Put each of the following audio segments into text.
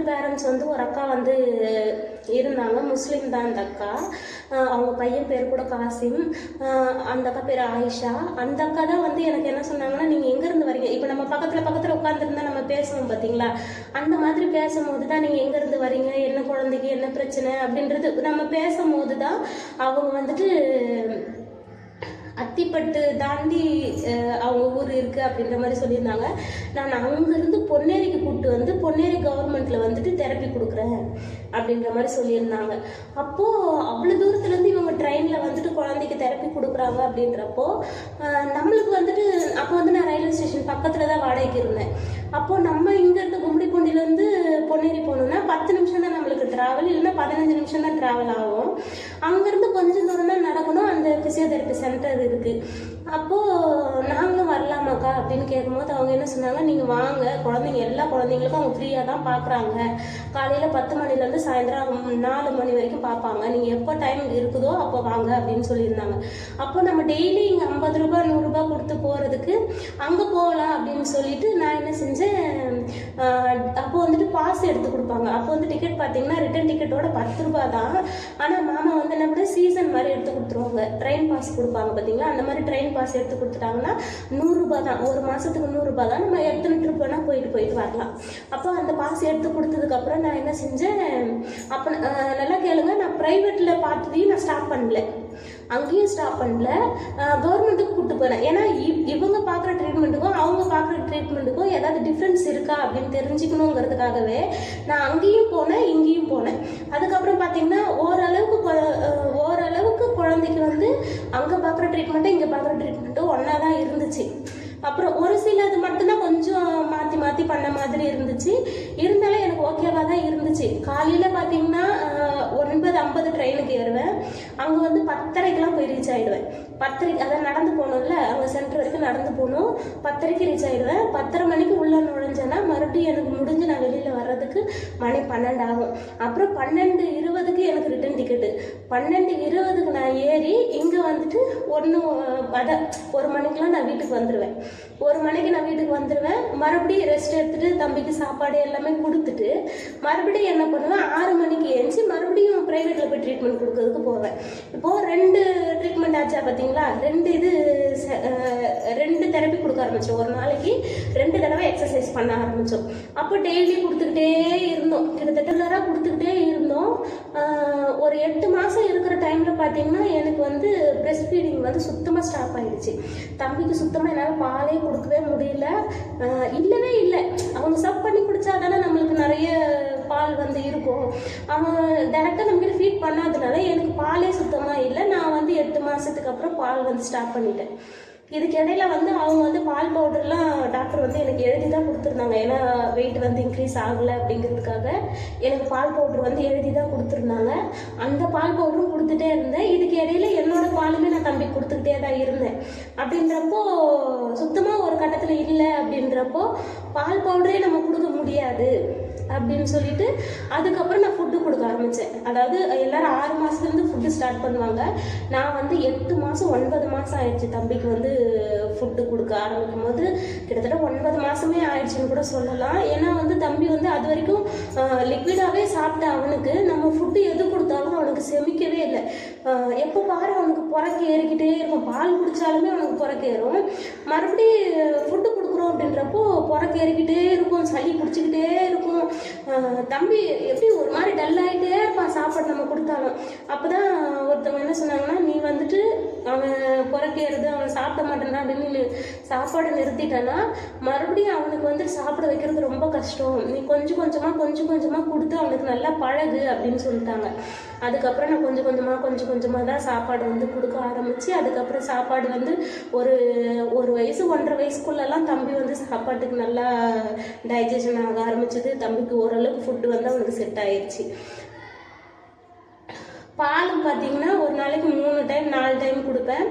Parents வந்து ஒரு அக்கா வந்து இருந்தாங்க, முஸ்லீம் தான் அந்த அக்கா. அவங்க பையன் பேர் கூட காசிம், அந்த அக்கா பேர் ஆயிஷா. அந்த அக்கா தான் வந்து எனக்கு என்ன சொன்னாங்கன்னா, நீங்கள் எங்கேருந்து வரீங்க? இப்போ நம்ம பக்கத்தில் உட்காந்துருந்தா நம்ம பேசுவோம் பார்த்தீங்களா, அந்த மாதிரி பேசும்போது தான் நீங்கள் எங்கேருந்து வரீங்க, என்ன குழந்தைக்கு என்ன பிரச்சனை அப்படின்றது நம்ம பேசும்போது தான் அவங்க வந்துட்டு அத்திப்பட்டு தாண்டி அவங்க ஊர் இருக்குது அப்படின்ற மாதிரி சொல்லியிருந்தாங்க. நான் அங்கேருந்து பொன்னேரிக்கு கூப்பிட்டு வந்து பொன்னேரி கவர்மெண்ட்டில் வந்துட்டு தெரப்பி கொடுக்குறேன் அப்படின்ற மாதிரி சொல்லியிருந்தாங்க. அப்போது அவ்வளோ தூரத்துலேருந்து இவங்க ட்ரெயினில் வந்துட்டு குழந்தைக்கு தெரப்பி கொடுக்குறாங்க அப்படின்றப்போ நம்மளுக்கு வந்துட்டு அப்போ வந்து நான் ரயில்வே ஸ்டேஷன் பக்கத்தில் தான் வாடகைக்கு இருந்தேன். அப்போது நம்ம இங்கேருந்து கும்மிடிப்பூண்டிலேருந்து பொன்னேரி போகணுன்னா 10 நிமிஷம் தான் நம்மளுக்கு ட்ராவல், இல்லைன்னா 15 நிமிஷம் தான் ட்ராவல் ஆகும். அங்கேருந்து கொஞ்சம் தூரம் தான் நடக்கணும், அந்த ஃபிசியோதெரப்பி சென்டர் இருக்குது. அப்போது நாங்களும் வரலாமாக்கா அப்படின்னு கேட்கும்போது அவங்க என்ன சொன்னாங்க, நீங்கள் வாங்க, குழந்தைங்க எல்லா குழந்தைங்களுக்கும் அவங்க ஃப்ரீயாக தான் பார்க்குறாங்க, காலையில் 10 மணிலேருந்து சாயந்தரம் 4 மணி வரைக்கும் பார்ப்பாங்க, நீங்கள் எப்போ டைம் இருக்குதோ அப்போ வாங்க அப்படின்னு சொல்லியிருந்தாங்க. அப்போ நம்ம டெய்லி இங்கே 50 ரூபா 100 ரூபா கொடுத்து போகிறதுக்கு அங்கே போகலாம் அப்படின்னு சொல்லிட்டு நான் என்ன செஞ்சேன், அப்போ வந்துட்டு பாஸ் எடுத்து கொடுப்பாங்க. அப்போ வந்து டிக்கெட் பார்த்தீங்கன்னா ரிட்டன் டிக்கெட்டோட 10 ரூபா தான். ஆனால் மாமா வந்து என்ன பண்ண சீசன் மாதிரி எடுத்து கொடுத்துருவாங்க, ட்ரெயின் பாஸ் கொடுப்பாங்க பார்த்தீங்களா, அந்த மாதிரி ட்ரெயின் பாஸ் எடுத்து கொடுத்துட்டாங்கன்னா 100 ரூபா தான், ஒரு மாதத்துக்கு 100 ரூபா தான், நம்ம எத்தனை ட்ரிப் வேணால் போயிட்டு வரலாம். அப்போ அந்த பாஸ் எடுத்து கொடுத்ததுக்கப்புறம் நான் என்ன செஞ்சேன், அப்போ நல்லா கேளுங்க, நான் ப்ரைவேட்டில் பார்த்ததையும் நான் ஸ்டாப் பண்ணல, அங்கேயும் ஸ்டாப் பண்ணல, கவர்மெண்ட்டுக்கு கூப்பிட்டு போனேன். ஏன்னா இவங்க பார்க்குற ட்ரீட்மெண்ட்டுக்கும் அவங்க பார்க்குற ட்ரீட்மெண்ட்டுக்கும் ஏதாவது டிஃப்ரென்ஸ் இருக்கா அப்படின்னு தெரிஞ்சுக்கணுங்கிறதுக்காகவே நான் அங்கேயும் போனேன் இங்கேயும் போனேன். அதுக்கப்புறம் பார்த்தீங்கன்னா ஓரளவுக்கு குழந்தைக்கு வந்து அங்கே பார்க்குற ட்ரீட்மெண்ட்டும் இங்கே பார்க்குற ட்ரீட்மெண்ட்டும் ஒன்றா தான் இருந்துச்சு. அப்புறம் ஒரு சிலது மட்டும்தான் கொஞ்சம் மாற்றி பண்ண மாதிரி இருந்துச்சு, இருந்தாலும் எனக்கு ஓகேவாக தான் இருந்துச்சு. காலையில் பார்த்தீங்கன்னா 9:50 ட்ரெயினுக்கு ஏறுவேன், அங்கே வந்து 10:30க்கெலாம் போய் ரீச் ஆகிடுவேன். 10:30 அதான் நடந்து போகணும்ல, அங்கே சென்டர் வரைக்கும் நடந்து போகணும், 10:30க்கு ரீச் ஆகிடுவேன். 10:30 மணிக்கு உள்ளே நுழைஞ்சேன்னா மறுபடியும் எனக்கு முடிஞ்சு நான் வெளியில் வர்றதுக்கு மணி 12 ஆகும். அப்புறம் 12:20க்கு எனக்கு ரிட்டன் டிக்கெட்டு, 12:20க்கு நான் ஏறி இங்கே வந்துட்டு 1 மணிக்கெலாம் நான் வீட்டுக்கு வந்துடுவேன். 1 மணிக்கு நான் வீட்டுக்கு வந்துடுவேன். மறுபடியும் ரெஸ்ட் எடுத்துகிட்டு தம்பிக்கு சாப்பாடு எல்லாமே கொடுத்துட்டு மறுபடியும் என்ன பண்ணுவேன், 6 மணிக்கு ஏஞ்சி மறுபடியும் ப்ரைவேட்டில் போய் ட்ரீட்மெண்ட் கொடுக்கறதுக்கு போவேன். இப்போது 2 ட்ரீட்மெண்ட் ஆச்சா பார்த்தீங்களா, 2 தெரப்பி கொடுக்க ஆரம்பித்தோம். ஒரு நாளைக்கு 2 தடவை எக்ஸசைஸ் பண்ண ஆரம்பித்தோம். அப்போ டெய்லி கொடுத்துக்கிட்டே இருந்தோம், கிட்டத்தட்ட கொடுத்துக்கிட்டே இருந்தோம். ஒரு 8 மாதம் இருக்கிற டைமில் பார்த்தீங்கன்னா எனக்கு வந்து பிரெஸ்ட் ஃபீடிங் வந்து சுத்தமாக ஸ்டாப் ஆகிடுச்சு. தம்பிக்கு சுத்தமாக என்னால் பாலே கொடுக்கவே முடியல, இல்லவே இல்லை. அவங்க சப் பண்ணி குடித்தா தானே நம்மளுக்கு நிறைய பால் வந்து இருக்கும், அவன் டேரெக்டாக நம்மகிட்ட ஃபீட் பண்ணாதனால எனக்கு பாலே சுத்தமாக இல்லை. நான் வந்து 8 மாதத்துக்கு அப்புறம் பால் வந்து ஸ்டாப் பண்ணிட்டேன். இதுக்கு இடையில வந்து அவங்க வந்து பால் பவுடர்லாம் டாக்டர் வந்து எனக்கு எழுதி தான் கொடுத்துருந்தாங்க, ஏன்னா வெயிட் வந்து இன்க்ரீஸ் ஆகலை அப்படிங்கிறதுக்காக எனக்கு பால் பவுடர் வந்து எழுதி தான் கொடுத்துருந்தாங்க. அந்த பால் பவுடரும் கொடுத்துட்டே இருந்தேன். இதுக்கு இடையில என்னோட பாலுமே நான் தம்பி கொடுத்துக்கிட்டே தான் இருந்தேன். அப்படின்றப்போ சுத்தமாக ஒரு கட்டத்தில் இல்லை அப்படின்றப்போ பால் பவுடரே நம்ம கொடுக்க முடியாது அப்படின்னு சொல்லிட்டு அதுக்கப்புறம் நான் ஃபுட்டு கொடுக்க ஆரம்பித்தேன். அதாவது எல்லாரும் 6 மாதத்துலேருந்து ஃபுட்டு ஸ்டார்ட் பண்ணுவாங்க, நான் வந்து 8 மாதம் 9 மாதம் ஆயிடுச்சு தம்பிக்கு வந்து ஃபுட்டு கொடுக்க ஆரம்பிக்கும் போது. கிட்டத்தட்ட 9 மாதமே ஆயிடுச்சுன்னு கூட சொல்லலாம். ஏன்னா வந்து தம்பி வந்து அது வரைக்கும் லிக்விடாகவே சாப்பிட்ட அவனுக்கு நம்ம ஃபுட்டு எது கொடுத்தாலும் அவனுக்கு செமிக்கவே இல்லை. எப்போ பாரு அவனுக்கு புறக்கு ஏறிக்கிட்டே இருக்கும், பால் குடித்தாலுமே அவனுக்கு புறக்கு ஏறும். மறுபடியும் ஃபுட்டு கொடுக்குறோம் அப்படின்றப்போ புறக்கு ஏறிக்கிட்டே இருக்கும், சளி பிடிச்சிக்கிட்டே இருக்கும். தம்பி எப்படி ஒரு மாதிரி டல் ஆகிட்டே இருப்பான் சாப்பாடு நம்ம கொடுத்தாலும். அப்போ தான் ஒருத்தவங்க என்ன சொன்னாங்கன்னா, நீ வந்துட்டு அவன் புறக்கேறது அவன் சாப்பிட மாட்டேன்னா அப்படின்னு சாப்பாடு நிறுத்திட்டான்னா மறுபடியும் அவனுக்கு வந்து சாப்பிட வைக்கிறது ரொம்ப கஷ்டம், நீ கொஞ்சம் கொஞ்சமாக கொடுத்து அவனுக்கு நல்லா பழகு அப்படின்னு சொல்லிட்டாங்க. அதுக்கப்புறம் நான் கொஞ்சம் கொஞ்சமாக தான் சாப்பாடு வந்து கொடுக்க ஆரம்பித்து, அதுக்கப்புறம் சாப்பாடு வந்து ஒரு வயசு 1.5 வயசுக்குள்ளெல்லாம் தம்பி வந்து சாப்பாட்டுக்கு நல்லா டைஜஷன் ஆக ஆரம்பிச்சது. தம்பிக்கு ஓரளவுக்கு ஃபுட்டு வந்து அவனுக்கு செட் ஆயிடுச்சு. பாலும் பார்த்தீங்கன்னா ஒரு நாளைக்கு 3 டைம் 4 டைம் கொடுப்பேன்.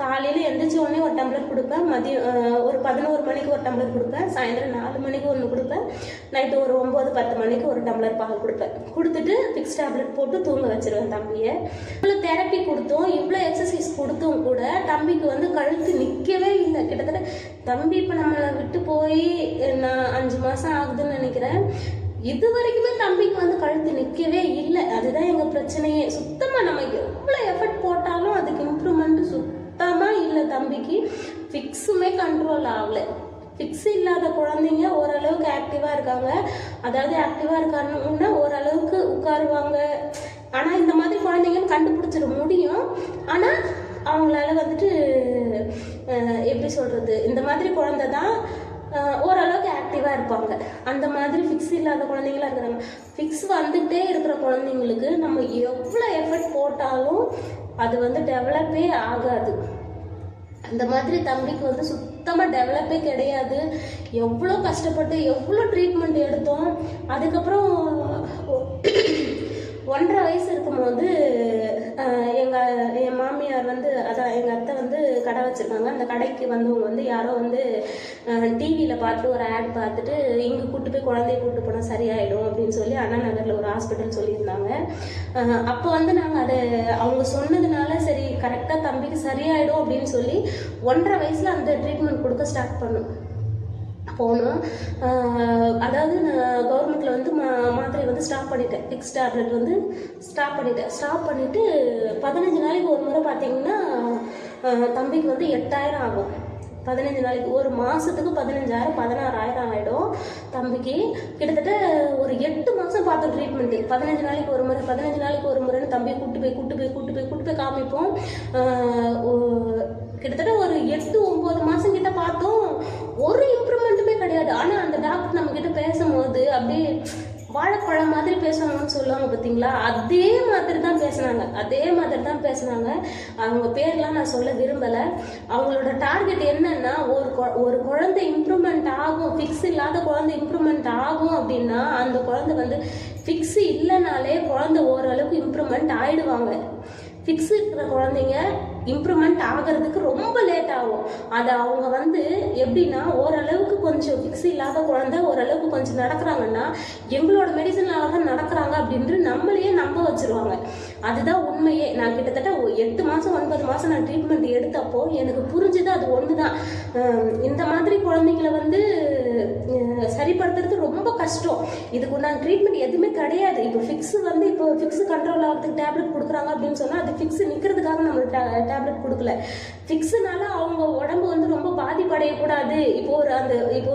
காலையில் எந்திரிச்ச உடனே ஒரு டம்ளர் கொடுப்பேன், மதியம் ஒரு 11 மணிக்கு ஒரு டம்ளர் கொடுப்பேன், சாயந்தரம் 4 மணிக்கு ஒன்று கொடுப்பேன், நைட்டு ஒரு 9-10 மணிக்கு ஒரு டம்ளர் பால் கொடுப்பேன். கொடுத்துட்டு ஃபிக்ஸ் டேப்லெட் போட்டு தூங்க வச்சிருவேன் தம்பியை. இவ்வளோ தெரப்பி கொடுத்தோம், இவ்வளோ எக்ஸசைஸ் கொடுத்தும் கூட தம்பிக்கு வந்து கழுத்து நிற்கவே இல்லை. கிட்டத்தட்ட தம்பி இப்போ நம்மளை விட்டு போய் நான் 5 மாதம் ஆகுதுன்னு நினைக்கிறேன். இது வரைக்குமே தம்பிக்கு வந்து கழுத்து நிற்கவே இல்லை. அதுதான் எங்கள் பிரச்சனையே. சுத்தமாக நம்ம எவ்வளோ எஃபர்ட் போட்டாலும் அதுக்கு இம்ப்ரூவ்மெண்ட் சுத்தமாக இல்லை. தம்பிக்கு ஃபிக்ஸுமே கண்ட்ரோல் ஆகலை. ஃபிக்ஸ் இல்லாத குழந்தைங்க ஓரளவுக்கு ஆக்டிவாக இருக்காங்க. அதாவது ஆக்டிவாக இருக்காங்கன்னா ஓரளவுக்கு உட்காருவாங்க. ஆனால் இந்த மாதிரி குழந்தைங்கன்னு கண்டுபிடிச்சிட முடியும். ஆனால் அவங்களால வந்துட்டு எப்படி சொல்கிறது, இந்த மாதிரி குழந்தை தான் ஓரளவுக்கு ஆக்டிவாக இருப்பாங்க. அந்த மாதிரி ஃபிக்ஸ் இல்லாத குழந்தைங்களாம் இருக்கிறாங்க. ஃபிக்ஸ் வந்துகிட்டே இருக்கிற குழந்தைங்களுக்கு நம்ம எவ்வளோ எஃபர்ட் போட்டாலும் அது வந்து டெவலப்பே ஆகாது. அந்த மாதிரி தம்பிக்கு வந்து சுத்தமாக டெவலப்பே கிடையாது. எவ்வளோ கஷ்டப்பட்டு எவ்வளோ ட்ரீட்மெண்ட் எடுத்தோம். அதுக்கப்புறம் 1.5 வயசு இருக்கும்போது என் மாமியார் வந்து, அதான் எங்கள் அத்தை வந்து கடை வச்சுருக்காங்க. அந்த கடைக்கு வந்தவங்க வந்து யாரோ வந்து டிவியில் பார்த்துட்டு ஒரு ஆட் பார்த்துட்டு இங்கே கூப்பிட்டு போய் குழந்தைய கூப்பிட்டு போனால் சரியாயிடும் அப்படின்னு சொல்லி அண்ணா நகரில் ஒரு ஹாஸ்பிட்டல் சொல்லியிருந்தாங்க. அப்போ வந்து நாங்கள் அதை அவங்க சொன்னதுனால சரி கரெக்டாக தம்பிக்கு சரியாயிடும் அப்படின்னு சொல்லி 1.5 வயசில் அந்த ட்ரீட்மெண்ட் கொடுக்க ஸ்டார்ட் பண்ணோம். போனோம். அதாவது நான் கவர்மெண்ட்டில் வந்து மாத்திரை வந்து ஸ்டாப் பண்ணிட்டேன். ஃபிக்ஸ் டேப்லெட் வந்து ஸ்டாப் பண்ணிவிட்டு 15 நாளைக்கு ஒரு முறை பார்த்தீங்கன்னா தம்பிக்கு வந்து 8000 ஆகும். 15 நாளைக்கு, ஒரு மாதத்துக்கு 15,000 16,000 ஆகிடும் தம்பிக்கு. கிட்டத்தட்ட ஒரு 8 மாதம் பார்த்தோம் ட்ரீட்மெண்ட்டு. 15 நாளைக்கு ஒரு முறைன்னு தம்பியை கூட்டு போய் காமிப்போம். கிட்டத்தட்ட ஒரு 8-9 மாதம் கிட்ட பார்த்தோம். ஒரு இம்ப்ரூவ்மெண்ட்டுமே கிடையாது. ஆனால் அந்த டாக்டர் நம்ம கிட்ட பேசும்போது அப்படியே வாழைப்பழம் மாதிரி பேசுவாங்கன்னு சொல்லுவாங்க பார்த்தீங்களா, அதே மாதிரி தான் பேசுனாங்க. அவங்க பேர்லாம் நான் சொல்ல விரும்பலை. அவங்களோட டார்கெட் என்னன்னா, ஒரு குழந்தை இம்ப்ரூவ்மெண்ட் ஆகும், ஃபிக்ஸ் இல்லாத குழந்தை இம்ப்ரூவ்மெண்ட் ஆகும் அப்படின்னா அந்த குழந்தை வந்து ஃபிக்ஸ் இல்லைனாலே குழந்தை ஓரளவுக்கு இம்ப்ரூவ்மெண்ட் ஆயிடுவாங்க. ஃபிக்ஸ் இருக்கிற குழந்தைங்க இம்ப்ரூவ்மெண்ட் ஆகிறதுக்கு ரொம்ப லேட் ஆகும். அதை அவங்க வந்து எப்படின்னா, ஓரளவுக்கு கொஞ்சம் ஃபிக்ஸ் இல்லாத குழந்தை ஓரளவுக்கு கொஞ்சம் நடக்கிறாங்கன்னா எங்களோட மெடிசனால தான் நடக்கிறாங்க அப்படின்ட்டு நம்மளையே நம்ப வச்சிருவாங்க. அதுதான் உண்மையே. நான் கிட்டத்தட்ட 8 மாதம் 9 மாதம் நான் ட்ரீட்மெண்ட் எடுத்தப்போ எனக்கு புரிஞ்சுது அது ஒன்று தான். இந்த மாதிரி குழந்தைங்களை வந்து சரிப்படுத்துறது ரொம்ப கஷ்டம். இதுக்கு உண்டான ட்ரீட்மெண்ட் எதுவுமே கிடையாது. இப்போ ஃபிக்ஸ் கண்ட்ரோல் ஆகிறதுக்கு டேப்லெட் கொடுக்குறாங்க அப்படின்னு சொன்னால் அது ஃபிக்ஸ் நிற்கிறதுக்காக நம்மளுக்கு டேப்லெட் கொடுக்கல. ஃபிக்ஸ்னால அவங்க உடம்பு வந்து ரொம்ப பாதிப்படையக்கூடாது. இப்போ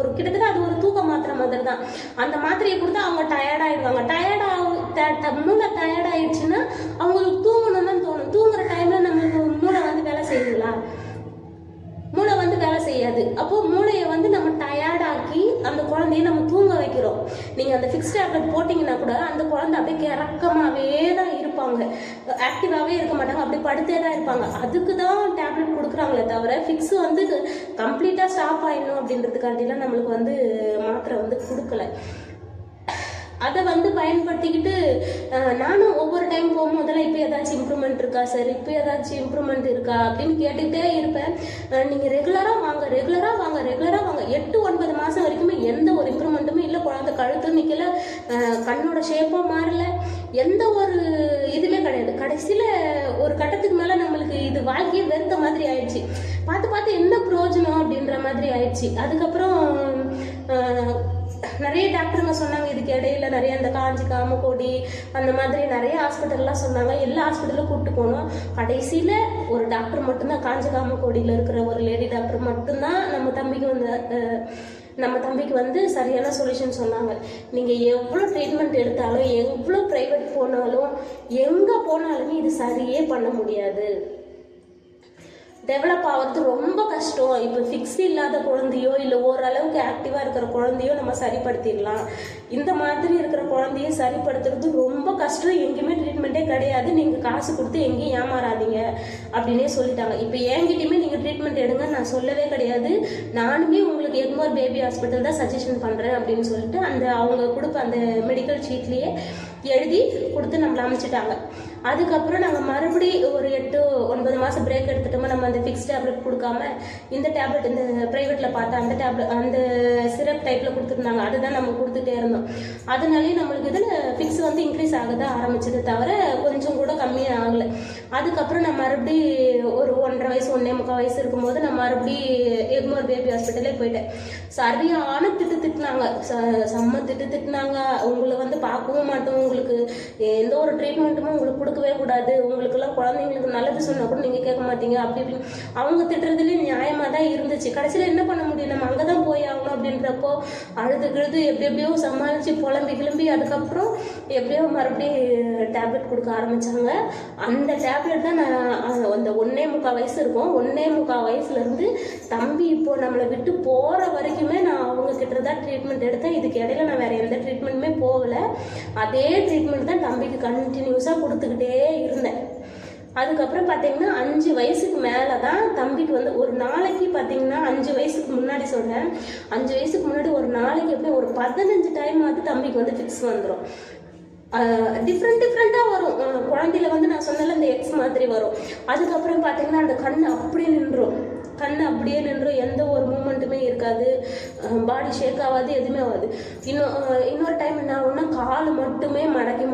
ஒரு கிட்டத்தட்ட அது ஒரு தூக்க மாத்திரை மாதிரி தான். அந்த மாத்திரையை கொடுத்தா அவங்க டயர்டாயிடுவாங்க. மூளை டயர்டாயிடுச்சுன்னா அவங்களுக்கு தூங்கணும் தான் தோணும். தூங்குற டைம்ல நம்மளுக்கு மூளை வந்து வேலை செய்யுங்களா? மூளை வந்து வேலை செய்யாது. அப்போ மூளையை வந்து நம்ம டயர்டாக்கி அந்த குழந்தைய நம்ம தூங்க வைக்கிறோம். நீங்கள் அந்த ஃபிக்ஸ் டேப்லெட் போட்டிங்கன்னா கூட அந்த குழந்தை அப்படியே கிறக்கமாகவே தான் இருப்பாங்க, ஆக்டிவாகவே இருக்க மாட்டாங்க, அப்படி படுத்தே தான் இருப்பாங்க. அதுக்கு தான் டேப்லெட் கொடுக்குறாங்களே தவிர ஃபிக்ஸ் வந்து கம்ப்ளீட்டாக ஸ்டாப் ஆயிடணும் அப்படின்றதுக்காண்டிலாம் நம்மளுக்கு வந்து மாத்திரை வந்து கொடுக்கல. அதை வந்து பயன்படுத்திக்கிட்டு நானும் ஒவ்வொரு டைம் போகும்போதெல்லாம் இப்போ ஏதாச்சும் இம்ப்ரூவ்மெண்ட் இருக்கா சார், இப்போ ஏதாச்சும் இம்ப்ரூவ்மெண்ட் இருக்கா அப்படின்னு கேட்டுக்கிட்டே இருப்பேன். நீங்கள் ரெகுலராக வாங்க 8-9 மாதம் வரைக்குமே எந்த ஒரு இம்ப்ரூவ்மெண்ட்டுமே இல்லை. குழந்தை கழுத்து நிற்கல, கண்ணோட ஷேப்பும் மாறல, எந்த ஒரு இதுவுமே கிடையாது. கடைசியில் ஒரு கட்டத்துக்கு மேலே நம்மளுக்கு இது வாழ்க்கையே வெறுத்த மாதிரி ஆயிடுச்சு. பார்த்து என்ன பிரயோஜனம் அப்படின்ற மாதிரி ஆயிடுச்சு. அதுக்கப்புறம் நிறைய டாக்டருங்க சொன்னாங்க. இதுக்கு இடையில நிறைய அந்த காஞ்சி காமக்கோடி அந்த மாதிரி நிறைய ஹாஸ்பிட்டல்லாம் சொன்னாங்க. எல்லா ஹாஸ்பிட்டலும் கூப்பிட்டு போனோம். கடைசியில் ஒரு டாக்டர் மட்டும்தான், காஞ்சி காமக்கோடியில் இருக்கிற ஒரு லேடி டாக்டர் மட்டும்தான் நம்ம தம்பிக்கு வந்து சரியான சொல்யூஷன் சொன்னாங்க. நீங்கள் எவ்வளோ ட்ரீட்மெண்ட் எடுத்தாலும், எவ்வளோ ப்ரைவேட் போனாலும், எங்கே போனாலுமே இது சரியே பண்ண முடியாது. டெவலப் ஆகிறது ரொம்ப கஷ்டம். இப்போ ஃபிக்ஸ் இல்லாத குழந்தையோ இல்லை ஓரளவுக்கு ஆக்டிவாக இருக்கிற குழந்தையோ நம்ம சரிப்படுத்திடலாம். இந்த மாதிரி இருக்கிற குழந்தைய சரிப்படுத்துறது ரொம்ப கஷ்டம். எங்கேயுமே ட்ரீட்மெண்ட்டே கிடையாது. நீங்கள் காசு கொடுத்து எங்கேயும் ஏமாறாதீங்க அப்படின்னே சொல்லிட்டாங்க. இப்போ என்கிட்டயுமே நீங்கள் ட்ரீட்மெண்ட் எடுங்க நான் சொல்லவே கிடையாது. நானுமே உங்களுக்கு எக்மோர் பேபி ஹாஸ்பிட்டல் தான் சஜஷன் பண்ணுறேன் அப்படின்னு சொல்லிட்டு அவங்க கொடுப்ப அந்த மெடிக்கல் ஷீட்லேயே எழுதி கொடுத்து நம்மளை அமைச்சிட்டாங்க. அதுக்கப்புறம் நாங்கள் மறுபடியும் ஒரு 8-9 மாதம் பிரேக் எடுத்துட்டோமா, நம்ம அந்த ஃபிக்ஸ் டேப்லெட் கொடுக்காம இந்த டேப்லெட் இந்த ப்ரைவேட்டில் பார்த்தா அந்த டேப்லெட் அந்த சிரப் டைப்பில் கொடுத்துருந்தாங்க, அதுதான் நம்ம கொடுத்துட்டே இருந்தோம். அதனாலேயே நம்மளுக்கு இதில் ஃபிக்ஸ் வந்து இன்க்ரீஸ் ஆக தான் ஆரம்பிச்சது தவிர கொஞ்சம் கூட கம்மியாக ஆகலை. அதுக்கப்புறம் நான் மறுபடி ஒரு 1.5 வயசு 1.25 வயசு இருக்கும்போது நான் மறுபடி எக்மோர் பேபி ஹாஸ்பிட்டலே போயிட்டேன். சரியான திட்டுனாங்க, செம்ம திட்டுனாங்க. உங்களை வந்து பார்க்கவும் மாட்டோம், உங்களுக்கு எந்த ஒரு ட்ரீட்மெண்ட்டுமே உங்களுக்கு கொடுக்கவே கூடாது, உங்களுக்குலாம் குழந்தைங்களுக்கு நல்லது சொன்னால் கூட நீங்கள் கேட்க மாட்டீங்க, அப்படி இப்படின்னு அவங்க திட்டுறதுலேயும் நியாயமாக தான் இருந்துச்சு. கடைசியில் என்ன பண்ண முடியும், நம்ம அங்கே தான் போய் ஆகணும். அப்படின்றப்போ அழுது எப்படியோ சமாளித்து புலம்பி அதுக்கப்புறம் எப்படியோ மறுபடியும் டேப்லெட் கொடுக்க ஆரம்பித்தாங்க. அந்த டேப்லெட் தான் நான் அந்த 1.25 வயசு இருக்கும், 1.25 வயசுலேருந்து தம்பி இப்போது நம்மளை விட்டு போகிற வரைக்குமே நான் அவங்க கிட்ட தான் ட்ரீட்மெண்ட் எடுத்தேன். இதுக்கு இடையில நான் வேறு எந்த ட்ரீட்மெண்ட்டுமே போகலை. அதே ட்ரீட்மெண்ட் தான் தம்பிக்கு கண்டினியூஸாக கொடுத்துக்கிட்டே இருந்தேன். அதுக்கப்புறம் பார்த்தீங்கன்னா 5 வயசுக்கு மேலே தான் தம்பிக்கு வந்து ஒரு நாளைக்கு பார்த்தீங்கன்னா 5 வயசுக்கு முன்னாடி சொல்கிறேன், 5 வயசுக்கு முன்னாடி ஒரு நாளைக்கு எப்படி ஒரு 15 டைம் ஆகுது தம்பிக்கு வந்து ஃபிக்ஸ் வந்துடும். டிஃப்ரெண்ட்டாக வரும். குழந்தையில வந்து நான் சொன்னால இந்த எக்ஸ் மாதிரி வரும். அதுக்கப்புறம் பார்த்தீங்கன்னா அந்த கண் அப்படியே நின்றும், எந்த ஒரு மூமெண்ட்டுமே இருக்காது, பாடி ஷேக் ஆகாது, எதுவுமே ஆகாது. இன்னொரு டைம் என்ன ஆகும்னா கால் மட்டுமே மடக்கி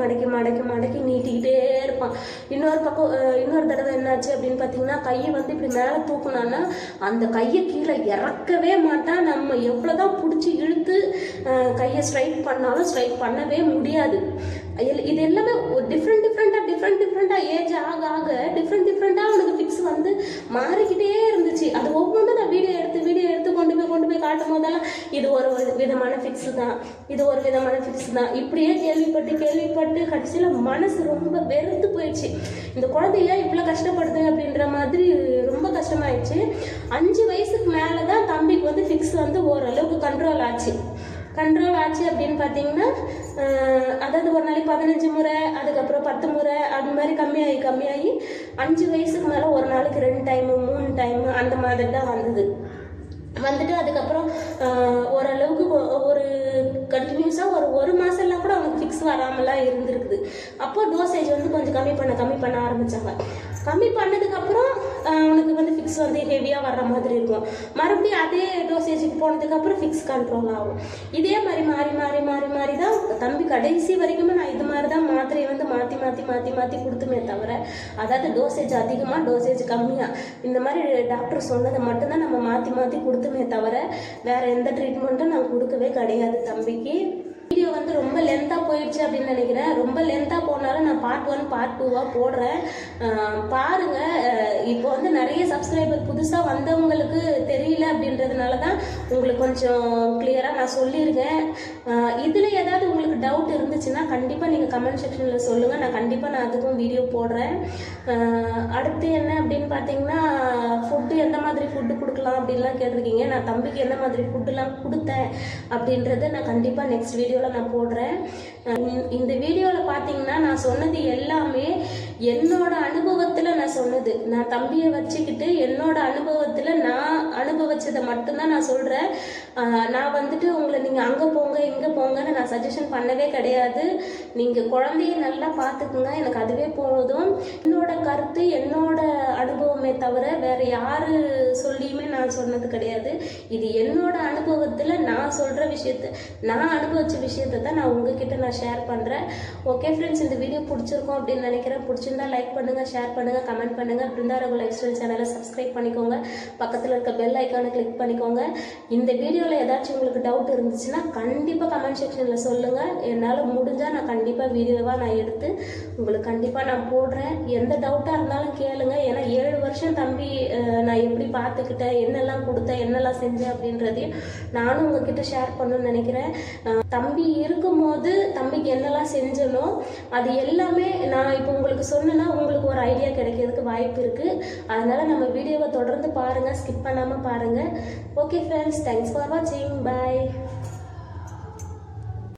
நீட்டிக்கிட்டே இருப்பான். இன்னொரு தடவை என்னாச்சு அப்படின்னு பார்த்தீங்கன்னா கையை வந்து இப்படி மேலே தூக்குனான்னா அந்த கையை கீழே இறக்கவே மாட்டான். நம்ம எவ்வளோதான் பிடிச்சி இழுத்து கையை ஸ்ட்ரைட் பண்ணாலும் ஸ்ட்ரைட் பண்ணவே முடியாது. இது எல்லாமே டிஃப்ரெண்ட்டாக ஏஜ் ஆக டிஃப்ரெண்ட்டாக அவனுக்கு ஃபிக்ஸ் வந்து மாறிக்கிட்டே இருந்துச்சு. அது ஒவ்வொன்றும் நான் வீடியோ எடுத்து கொண்டு போய் காட்டும் போதெல்லாம் இது ஒரு விதமான ஃபிக்ஸ் தான், இப்படியே கேள்விப்பட்டு கடைசியில் மனசு ரொம்ப வெறுத்து போயிடுச்சு. இந்த குழந்தைய இவ்வளோ கஷ்டப்படுது அப்படின்ற மாதிரி ரொம்ப கஷ்டமாயிடுச்சு. 5 வயசுக்கு மேலே தான் தம்பிக்கு வந்து ஃபிக்ஸ் வந்து ஓரளவுக்கு கண்ட்ரோல் ஆச்சு அப்படின்னு பார்த்தீங்கன்னா, அதாவது ஒரு நாளைக்கு 15 முறை, அதுக்கப்புறம் 10 முறை, அது மாதிரி கம்மியாகி 5 வயசுக்கு மேலே ஒரு நாளைக்கு 2 டைமு 3 டைமு அந்த மாதிரி தான் வந்துட்டு அதுக்கப்புறம் ஓரளவுக்கு ஒரு கண்டினியூஸாக ஒரு மாதம்லாம் கூட அவனுக்கு ஃபிக்ஸ் வராமலாம் இருந்திருக்குது. அப்போ டோசேஜ் வந்து கொஞ்சம் கம்மி பண்ண ஆரம்பித்தாங்க. கம்மி பண்ணதுக்கப்புறம் அவனுக்கு வந்து ஃபிக்ஸ் வந்து ஹெவியாக வர்ற மாதிரி இருக்கும். மறுபடியும் அதே டோசேஜுக்கு போனதுக்கப்புறம் ஃபிக்ஸ் கண்ட்ரோல் ஆகும். இதே மாதிரி மாறி தான் தம்பி கடைசி வரைக்குமே நான் இது மாதிரி தான் மாத்திரையை வந்து மாற்றி கொடுத்துமே தவிர, அதாவது டோசேஜ் அதிகமாக டோசேஜ் கம்மியாக இந்த மாதிரி டாக்டர் சொன்னதை மட்டும்தான் நம்ம மாற்றி கொடுத்துமே தவிர வேறு எந்த ட்ரீட்மெண்ட்டும் நான் கொடுக்கவே கிடையாது தம்பிக்கு. வீடியோ வந்து ரொம்ப லென்த்தாக போயிடுச்சு அப்படின்னு நினைக்கிறேன். ரொம்ப லென்த்தாக போனாலும் நான் பார்ட் 1 பார்ட் 2 போடுறேன், பாருங்கள். இப்போ வந்து நிறைய சப்ஸ்கிரைபர் புதுசாக வந்தவங்களுக்கு தெரியல அப்படின்றதுனால தான் உங்களுக்கு கொஞ்சம் கிளியராக நான் சொல்லியிருக்கேன். இதில் ஏதாவது உங்களுக்கு டவுட் இருந்துச்சுன்னா கண்டிப்பாக நீங்கள் கமெண்ட் செக்ஷனில் சொல்லுங்கள், நான் அதுக்கும் வீடியோ போடுறேன். அடுத்து என்ன அப்படின்னு பார்த்தீங்கன்னா, ஃபுட்டு எந்த மாதிரி ஃபுட்டு கொடுக்கலாம் அப்படின்லாம் கேட்டிருக்கீங்க. நான் தம்பிக்கு எந்த மாதிரி ஃபுட்டுலாம் கொடுத்தேன் அப்படின்றத நான் கண்டிப்பாக நெக்ஸ்ட் வீடியோவில் நான் போடுறேன். இந்த வீடியோவில் பார்த்தீங்கன்னா நான் சொன்னது எல்லாமே என்னோட அனுபவத்தில் நான் சொன்னது. நான் தம்பியை வச்சுக்கிட்டு என்னோட அனுபவத்தில் நான் அனுபவிச்சதை மட்டும்தான் நான் சொல்கிறேன். நான் வந்துட்டு உங்களை நீங்கள் அங்கே போங்க இங்கே போங்கன்னு நான் சஜஷன் பண்ணவே கிடையாது. நீங்கள் குழந்தைய நல்லா பார்த்துக்குங்க, எனக்கு அதுவே போதும். என்னோட கருத்து என்னோட அனுபவமே தவிர வேறு யார் சொல்லியுமே நான் சொன்னது கிடையாது. இது என்னோட அனுபவத்தில் நான் சொல்கிற விஷயத்தை, நான் அனுபவிச்ச விஷயத்தை தான் நான் உங்ககிட்ட நான் ஷேர் பண்ணுறேன். ஓகே ஃப்ரெண்ட்ஸ், இந்த வீடியோ பிடிச்சிருக்கோம் அப்படின்னு நினைக்கிறேன். பிடிச்சிருந்தா லைக் பண்ணுங்கள், ஷேர் பண்ணுங்கள், கமெண்ட் பண்ணுங்கள். பிருந்தா ரகு லைஃப் ஸ்டைல் சேனலை சப்ஸ்கிரைப் பண்ணிக்கோங்க, பக்கத்தில் இருக்க பெல் ஐக்கானை கிளிக் பண்ணிக்கோங்க. இந்த வீடியோவில் ஏதாச்சும் உங்களுக்கு டவுட் இருந்துச்சுன்னா கண்டிப்பாக கமெண்ட் செக்ஷனில் சொல்லுங்கள். என்னால் முடிஞ்சால் நான் கண்டிப்பாக வீடியோவாக நான் எடுத்து உங்களுக்கு கண்டிப்பாக நான் போடுறேன். எந்த டவுட்டாக இருந்தாலும் கேளுங்க. ஏன்னா 7 வருஷம் தம்பி நான் எப்படி பார்த்துக்கிட்டேன், என்னெல்லாம் கொடுத்தேன், என்னெல்லாம் செஞ்சேன் அப்படின்றதையும் நானும் உங்ககிட்ட ஷேர் பண்ணணும்னு நினைக்கிறேன். தம்பி இருக்கும்போது தம்பிக்கு என்னெல்லாம் செஞ்சனோ அது எல்லாமே நான் இப்போ உங்களுக்கு சொன்னேன்னா உங்களுக்கு ஒரு ஐடியா கிடைக்கிறதுக்கு வாய்ப்பு இருக்குது. அதனால் நம்ம வீடியோவை தொடர்ந்து பாருங்கள், ஸ்கிப் பண்ணாமல் பாருங்கள். ஓகே ஃப்ரெண்ட்ஸ், தேங்க்ஸ் ஃபார் வாட்சிங். பாய்.